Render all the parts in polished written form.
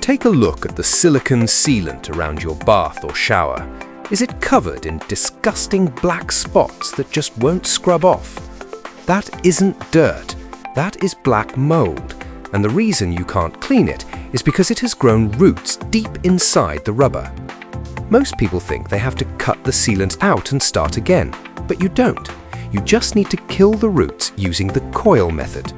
Take a look at the silicone sealant around your bath or shower. Is it covered in disgusting black spots that just won't scrub off? That isn't dirt, that is black mold, and the reason you can't clean it is because it has grown roots deep inside the rubber. Most people think they have to cut the sealant out and start again, but you don't. You just need to kill the roots using the Coil method.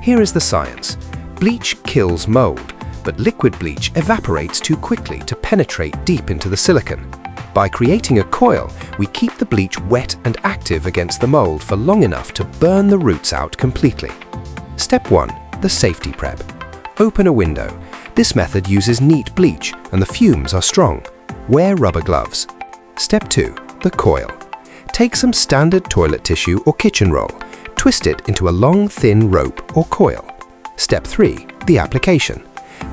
Here is the science. Bleach kills mold, but liquid bleach evaporates too quickly to penetrate deep into the silicone. By creating a coil, we keep the bleach wet and active against the mold for long enough to burn the roots out completely. Step 1. The safety prep. Open a window. This method uses neat bleach and the fumes are strong. Wear rubber gloves. Step 2. The coil. Take some standard toilet tissue or kitchen roll. Twist it into a long, thin rope or coil. Step 3. The application.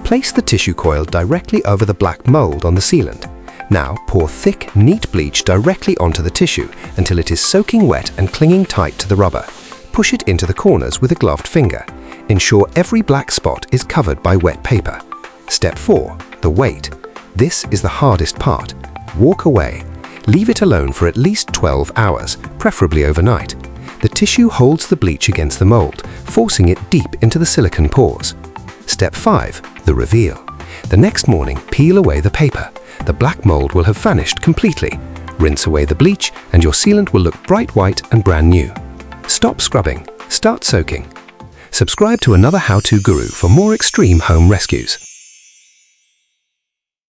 Place the tissue coil directly over the black mold on the sealant. Now pour thick, neat bleach directly onto the tissue until it is soaking wet and clinging tight to the rubber. Push it into the corners with a gloved finger. Ensure every black spot is covered by wet paper. Step 4. The wait. This is the hardest part. Walk away. Leave it alone for at least 12 hours, preferably overnight. The tissue holds the bleach against the mold, forcing it deep into the silicone pores. Step 5. The reveal. The next morning, peel away the paper. The black mold will have vanished completely. Rinse away the bleach and your sealant will look bright white and brand new. Stop scrubbing. Start soaking. Subscribe to Another How To Guru for more extreme home rescues.